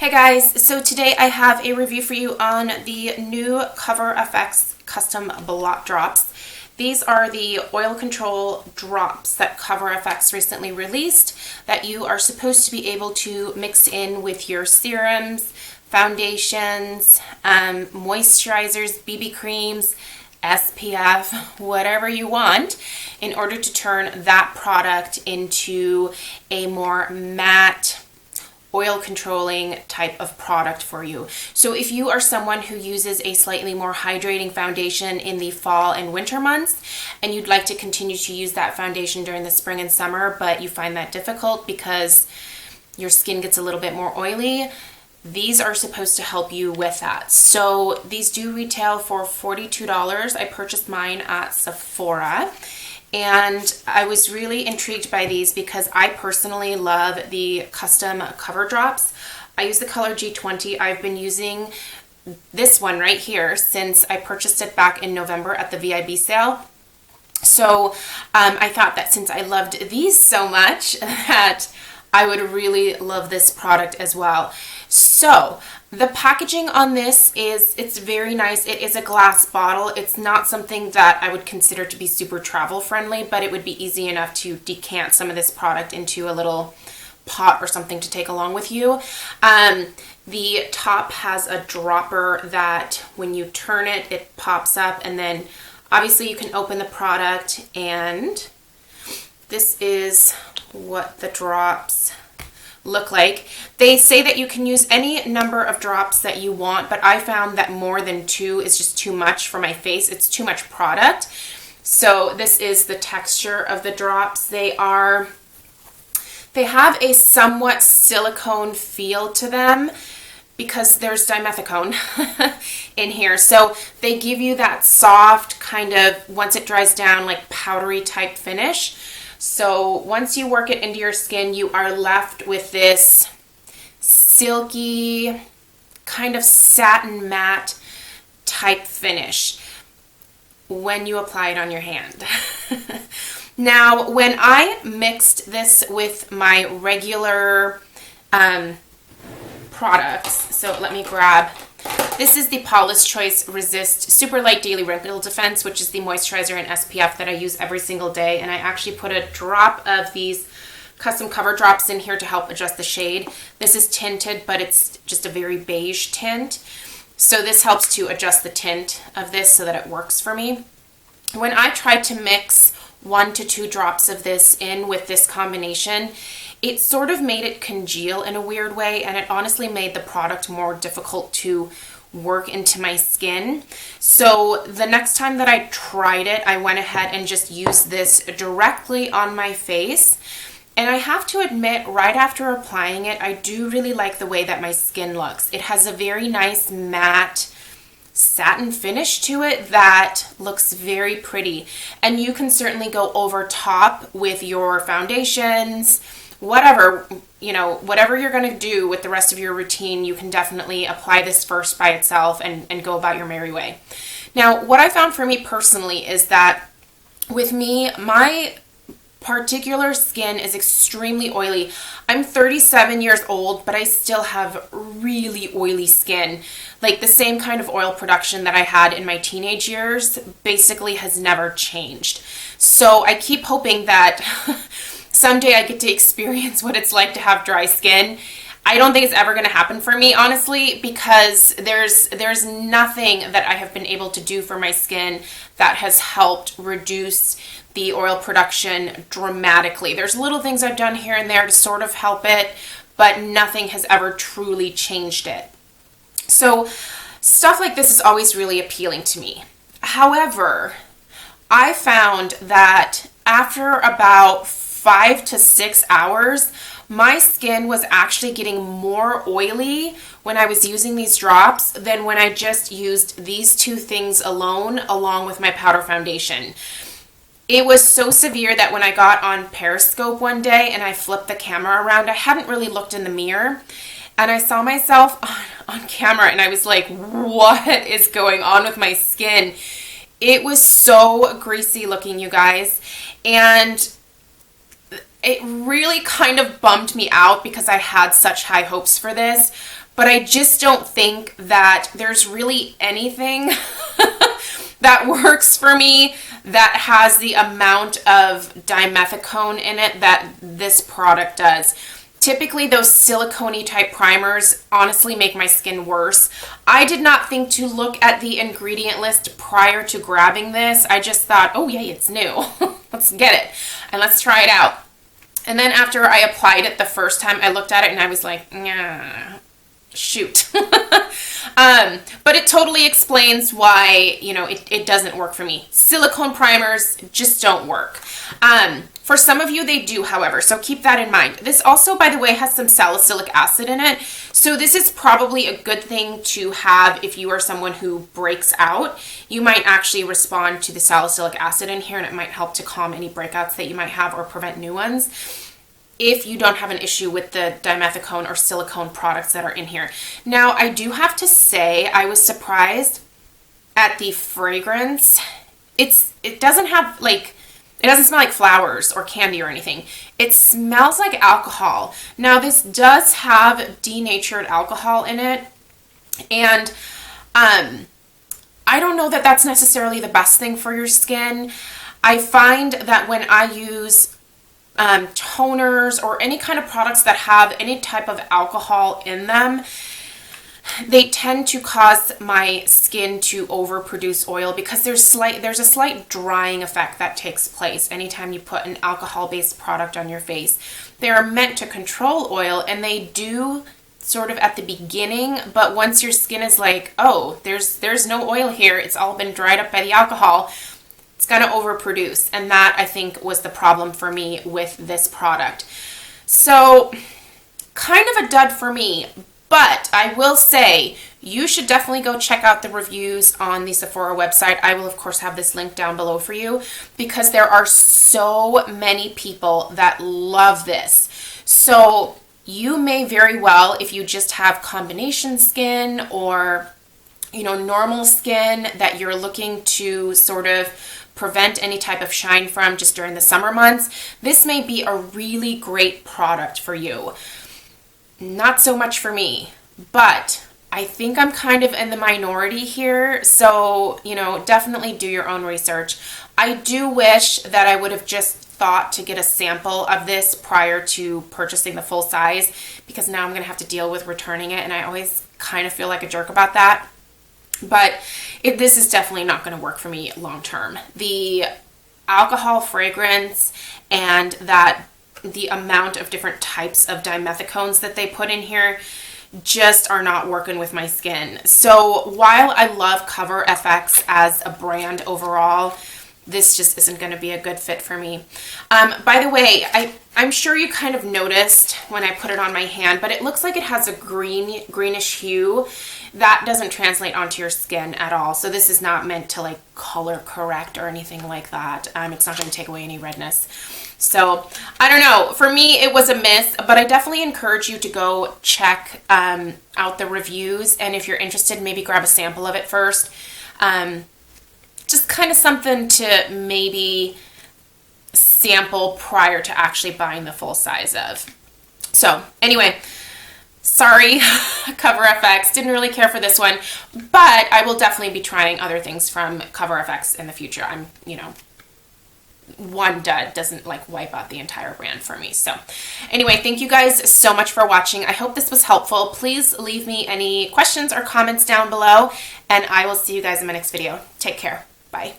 Hey guys, so today I have a review for you on the new Cover FX Custom Blot Drops. These are the oil control drops that Cover FX recently released that you are supposed to be able to mix in with your serums, foundations, moisturizers, BB creams, SPF, whatever you want, in order to turn that product into a more matte, oil controlling type of product for you. So if you are someone who uses a slightly more hydrating foundation in the fall and winter months, and you'd like to continue to use that foundation during the spring and summer, but you find that difficult because your skin gets a little bit more oily, these are supposed to help you with that. So these do retail for $42. I purchased mine at Sephora. And I was really intrigued by these because I personally love the custom cover drops. I use the color G20. I've been using this one right here since I purchased it back in November at the VIB sale. So I thought that since I loved these so much that I would really love this product as well. So the packaging on this it's very nice. It is a glass bottle. It's not something that I would consider to be super travel friendly, but it would be easy enough to decant some of this product into a little pot or something to take along with you. The top has a dropper that when you turn it, it pops up, and then obviously you can open the product, and this is what the drops look like. They say that you can use any number of drops that you want, but I found that more than 2 is just too much for my face. It's too much product. So this is the texture of the drops. They have a somewhat silicone feel to them because there's dimethicone in here. So they give you that soft kind of, once it dries down, like powdery type finish. So once you work it into your skin, you are left with this silky kind of satin matte type finish when you apply it on your hand. Now, when I mixed this with my regular products, so let me grab, this is the Paula's Choice Resist Super Light Daily Wrinkle Defense, which is the moisturizer and SPF that I use every single day. And I actually put a drop of these custom cover drops in here to help adjust the shade. This is tinted, but it's just a very beige tint. So this helps to adjust the tint of this so that it works for me. When I tried to mix 1 to 2 drops of this in with this combination, it sort of made it congeal in a weird way, and it honestly made the product more difficult to work into my skin. So the next time that I tried it, I went ahead and just used this directly on my face. And I have to admit, right after applying it, I do really like the way that my skin looks. It has a very nice matte satin finish to it that looks very pretty. And you can certainly go over top with your foundations, whatever, whatever you're going to do with the rest of your routine, you can definitely apply this first by itself and go about your merry way. Now, what I found for me personally is that with me, my particular skin is extremely oily. I'm 37 years old, but I still have really oily skin. Like the same kind of oil production that I had in my teenage years basically has never changed. So I keep hoping that someday I get to experience what it's like to have dry skin. I don't think it's ever going to happen for me, honestly, because there's nothing that I have been able to do for my skin that has helped reduce the oil production dramatically. There's little things I've done here and there to sort of help it, but nothing has ever truly changed it. So stuff like this is always really appealing to me. However, I found that after about 5 to 6 hours, my skin was actually getting more oily when I was using these drops than when I just used these 2 things alone, along with my powder foundation. It was so severe that when I got on Periscope one day and I flipped the camera around, I hadn't really looked in the mirror, and I saw myself on camera, and I was like, what is going on with my skin? It was so greasy looking, you guys, and it really kind of bummed me out because I had such high hopes for this. but I just don't think that there's really anything that works for me that has the amount of dimethicone in it that this product does. Typically, those silicone-y type primers honestly make my skin worse. I did not think to look at the ingredient list prior to grabbing this. I just thought, oh yay, it's new. Let's get it and let's try it out. And then after I applied it the first time, I looked at it and I was like, nah, shoot. But it totally explains why, you know, it doesn't work for me. Silicone primers just don't work. For some of you, they do, however, so keep that in mind. This also, by the way, has some salicylic acid in it. So this is probably a good thing to have if you are someone who breaks out. You might actually respond to the salicylic acid in here, and it might help to calm any breakouts that you might have or prevent new ones, if you don't have an issue with the dimethicone or silicone products that are in here. Now, I do have to say, I was surprised at the fragrance. It doesn't have, like, it doesn't smell like flowers or candy or anything. It smells like alcohol. Now, this does have denatured alcohol in it, and I don't know that that's necessarily the best thing for your skin. I find that when I use toners or any kind of products that have any type of alcohol in them, they tend to cause my skin to overproduce oil because there's a slight drying effect that takes place anytime you put an alcohol-based product on your face. They are meant to control oil, and they do sort of at the beginning, but once your skin is like, oh, there's no oil here, it's all been dried up by the alcohol, it's going to overproduce. And that, I think, was the problem for me with this product. So kind of a dud for me. But I will say, you should definitely go check out the reviews on the Sephora website. I will, of course, have this link down below for you because there are so many people that love this. So you may very well, if you just have combination skin or, you know, normal skin that you're looking to sort of prevent any type of shine from just during the summer months, this may be a really great product for you. Not so much for me, but I think I'm kind of in the minority here. So, you know, definitely do your own research. I do wish that I would have just thought to get a sample of this prior to purchasing the full size, because now I'm going to have to deal with returning it, and I always kind of feel like a jerk about that. But this is definitely not going to work for me long term. The alcohol fragrance and that the amount of different types of dimethicones that they put in here just are not working with my skin. So while I love Cover FX as a brand overall, this just isn't going to be a good fit for me. By the way, I'm sure you kind of noticed when I put it on my hand, but it looks like it has a greenish hue. That doesn't translate onto your skin at all. So this is not meant to like color correct or anything like that. It's not going to take away any redness. So I don't know. For me, it was a miss, but I definitely encourage you to go check out the reviews. And if you're interested, maybe grab a sample of it first. Just kind of something to maybe sample prior to actually buying the full size of. So anyway, sorry, Cover FX. Didn't really care for this one, but I will definitely be trying other things from Cover FX in the future. One dud doesn't like wipe out the entire brand for me. So anyway, thank you guys so much for watching. I hope this was helpful. Please leave me any questions or comments down below, and I will see you guys in my next video. Take care. Bye.